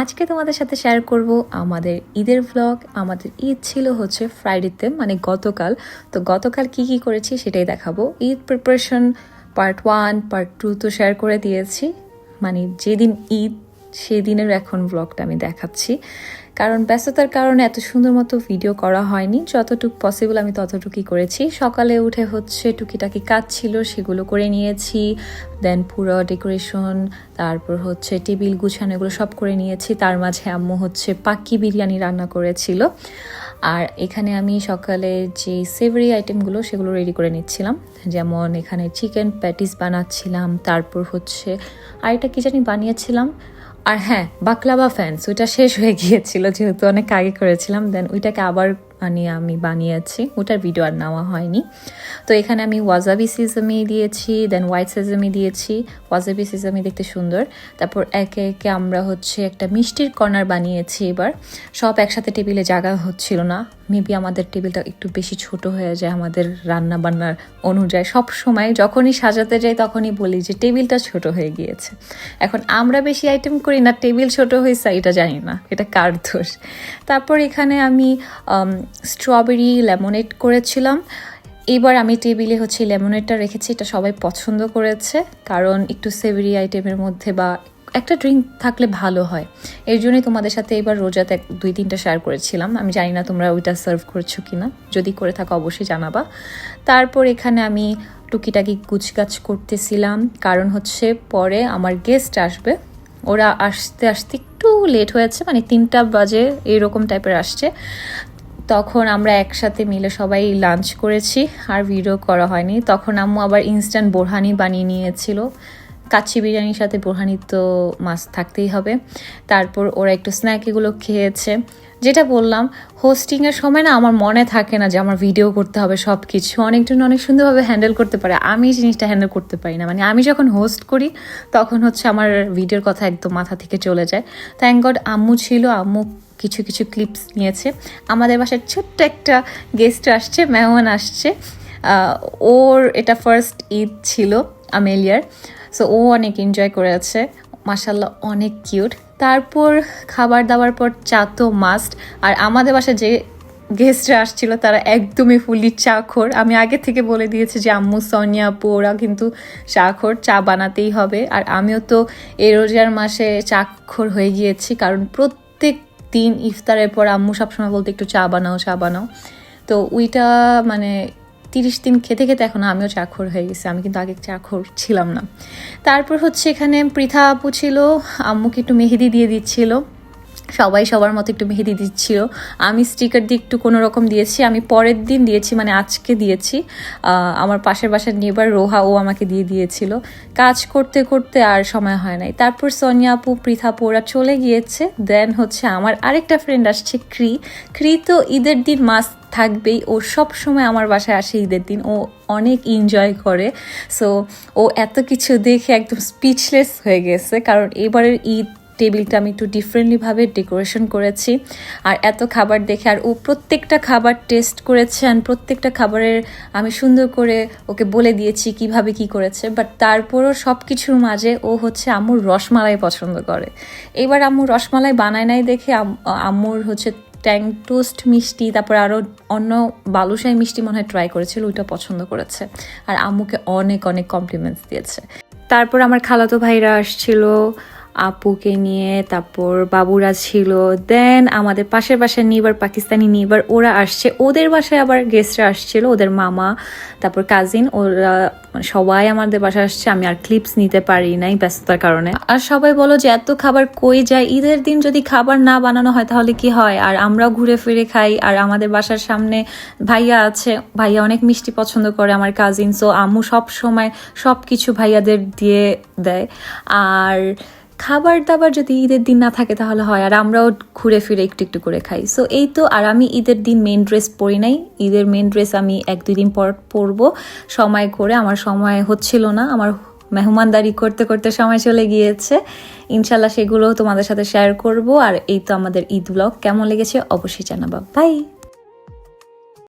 আজকে তোমাদের সাথে শেয়ার করব আমাদের ঈদের ব্লগ। আমাদের ঈদ ছিল হচ্ছে ফ্রাইডেতে, মানে গতকাল। তো গতকাল কি কি করেছি সেটাই দেখাবো। ঈদ প্রিপারেশন পার্ট 1 পার্ট 2 তো শেয়ার করে দিয়েছি, মানে যেদিন ঈদ সেদিনের এখন ব্লগটা আমি দেখাচ্ছি, কারণ ব্যস্ততার কারণে এত সুন্দর মতো ভিডিও করা হয়নি। যতটুকু পসিবল আমি ততটুকুই করেছি। সকালে উঠে হচ্ছে টুকিটাকি কাজ ছিল, সেগুলো করে নিয়েছি। দেন পুরো ডেকোরেশন, তারপর হচ্ছে টেবিল গুছানো, এগুলো সব করে নিয়েছি। তার মাঝে আম্মু হচ্ছে পাক্কি বিরিয়ানি রান্না করেছিল। আর এখানে আমি সকালে যে সেভারি আইটেমগুলো সেগুলো রেডি করে নিচ্ছিলাম, যেমন এখানে চিকেন প্যাটিস বানাচ্ছিলাম, তারপর হচ্ছে আরেকটা কি জানি বানিয়েছিলাম, আর হ্যাঁ বাকলাভা ফ্যান্স, ওইটা শেষ হয়ে গিয়েছিল যেহেতু অনেক আগে করেছিলাম। দেন ওইটাকে আবার আমি বানিয়েছি, ওটার ভিডিও আর নেওয়া হয়নি। তো এখানে আমি ওয়াজাবি সিজামি দিয়েছি, দেন হোয়াইট সিজামি দিয়েছি। ওয়াজাবি সিজামি দেখতে সুন্দর। তারপর একে একে আমরা হচ্ছে একটা মিষ্টির কর্নার বানিয়েছি। এবার সব একসাথে টেবিলে জায়গা হচ্ছিল না, মেবি আমাদের টেবিলটা একটু বেশি ছোট হয়ে যায় আমাদের রান্না বান্নার অনুযায়ী। সব সময় যখনই সাজাতে যাই তখনই বলি যে টেবিলটা ছোট হয়ে গিয়েছে। এখন আমরা বেশি আইটেম করি না, টেবিল ছোট হয়েছে এটা জানি না, এটা কার দোষ। তারপর এখানে আমি স্ট্রবেরি লেমনেড করেছিলাম। এবার আমি টেবিলে হচ্ছে লেমনেডটা রেখেছি, এটা সবাই পছন্দ করেছে, কারণ একটু সেভারি আইটেমের মধ্যে বা একটা ড্রিঙ্ক থাকলে ভালো হয়। এর জন্যই তোমাদের সাথে এবার রোজাতে 2-3টা শেয়ার করেছিলাম। আমি জানি না তোমরা ওইটা সার্ভ করছো কিনা, যদি করে থাকো অবশ্যই জানাবা। তারপর এখানে আমি টুকিটাকি কুচকাচ করতেছিলাম, কারণ হচ্ছে পরে আমার গেস্ট আসবে। ওরা আসতে আসতে একটু লেট হয়েছে, মানে 3টা বাজে এরকম টাইপের আসছে। তখন আমরা একসাথে মিলে সবাই লাঞ্চ করেছি, আর ভিডিও করা হয়নি। তখন আম্মু আবার ইনস্ট্যান্ট বোরহানি বানিয়ে নিয়েছিল। কাচ্চি বিরিয়ানির সাথে বোরহানি তো মাস্ট থাকতেই হবে। তারপর ওরা একটু স্ন্যাক এগুলো খেয়েছে। যেটা বললাম, হোস্টিংয়ের সময় না আমার মনে থাকে না যে আমার ভিডিও করতে হবে, সব কিছু অনেকজন অনেক সুন্দরভাবে হ্যান্ডেল করতে পারে, আমি জিনিসটা হ্যান্ডেল করতে পারি না। মানে আমি যখন হোস্ট করি তখন হচ্ছে আমার ভিডিওর কথা একদম মাথা থেকে চলে যায়। থ্যাংক গড আম্মু ছিল, আম্মু কিছু কিছু ক্লিপস নিয়েছে। আমাদের বাসায় ছোট্ট একটা গেস্ট আসছে, মেহমান আসছে। ওর এটা ফার্স্ট ঈদ ছিল আমেলিয়ার, সো ও অনেক এনজয় করেছে, মাশাল্লাহ অনেক কিউট। তারপর খাবার দাবার পর চা তো মাস্ট। আর আমাদের বাসায় যে গেস্টরা আসছিল তারা একদমই ফুলি চাখোর। আমি আগে থেকে বলে দিয়েছি যে আম্মু, সোনিয়া আপু ওরা কিন্তু চাখোর, চা বানাতেই হবে। আর আমিও তো এই রোজার মাসে চাখোর হয়ে গিয়েছি, কারণ প্রত্যেক দিন ইফতারের পর আম্মু সবসময় বলতে একটু চা বানাও চা বানাও। তো ওইটা মানে 30 দিন খেতে খেতে এখন আমিও চাখোর হয়ে গেছি। আমি কিন্তু আগে চাখোর ছিলাম না। তারপর হচ্ছে এখানে পৃথা আপু ছিল, আম্মুকে একটু মেহেদি দিয়ে দিচ্ছিল। সবাই সবার মতো একটু মেহেদি দিচ্ছিল। আমি স্টিকার দিয়ে একটু কোনো রকম দিয়েছি, আমি পরের দিন দিয়েছি, মানে আজকে দিয়েছি। আমার পাশের বাসার নেবার রোহা, ও আমাকে দিয়ে দিয়েছিল। কাজ করতে করতে আর সময় হয় নাই। তারপর সোনিয়া আপু, পৃথা আপু ওরা চলে গিয়েছে। দেন হচ্ছে আমার আরেকটা ফ্রেন্ড আসছে, ক্রি তো ঈদের দিন মাস্ট থাকবেই। ও সব সময় আমার বাসায় আসে ঈদের দিন, ও অনেক এনজয় করে। সো ও এত কিছু দেখে একদম স্পিচলেস হয়ে গেছে, কারণ এবারের ঈদ টেবিলটা আমি একটু ডিফারেন্টলিভাবে ডেকোরেশন করেছি। আর এত খাবার দেখে, আর ও প্রত্যেকটা খাবার টেস্ট করেছে, আর প্রত্যেকটা খাবারের আমি সুন্দর করে ওকে বলে দিয়েছি কিভাবে কি করেছে। বাট তারপরও সব কিছুর মাঝে ও হচ্ছে আম্মুর রসমালাই পছন্দ করে। এবার আম্মুর রসমালাই বানায় নাই দেখে আম্মুর হচ্ছে ট্যাং টোস্ট মিষ্টি, তারপর আরও অন্য বালুশাহী মিষ্টি মনে হয় ট্রাই করেছিল, ওইটা পছন্দ করেছে। আর আম্মুকে অনেক অনেক কমপ্লিমেন্টস দিয়েছে। তারপর আমার খালাতো ভাইরা আসছিল আপুকে নিয়ে, তারপর বাবুরা ছিল। দেন আমাদের পাশের বাসায় নিবার, পাকিস্তানি নিবার, ওরা আসছে। ওদের বাসায় আবার গেস্টরা আসছিল, ওদের মামা, তারপর কাজিন, ওরা সবাই আমাদের বাসায় আসছে। আমি আর ক্লিপস নিতে পারি নাই ব্যস্ততার কারণে। আর সবাই বলো যে এত খাবার কই যায়, ঈদের দিন যদি খাবার না বানানো হয় তাহলে কি হয়? আর আমরাও ঘুরে ফিরে খাই। আর আমাদের বাসার সামনে ভাইয়া আছে, ভাইয়া অনেক মিষ্টি পছন্দ করে, আমার কাজিন। সো আম্মু সব সময় সব কিছু ভাইয়াদের দিয়ে দেয়। আর খাবার দাবার যদি ঈদের দিন না থাকে তাহলে হয়, আর আমরাও ঘুরে ফিরে একটু একটু করে খাই। সো এই তো। আর আমি ঈদের দিন মেন ড্রেস পরি নাই, ঈদের মেন ড্রেস আমি 1-2 দিন পর পরবো সময় করে। আমার সময় হচ্ছিল না, আমার মেহমানদারি করতে করতে সময় চলে গিয়েছে। ইনশাল্লাহ সেগুলো তোমাদের সাথে শেয়ার করব। আর এই তো আমাদের ঈদ ব্লগ, কেমন লেগেছে অবশ্যই জানাবা। বাই।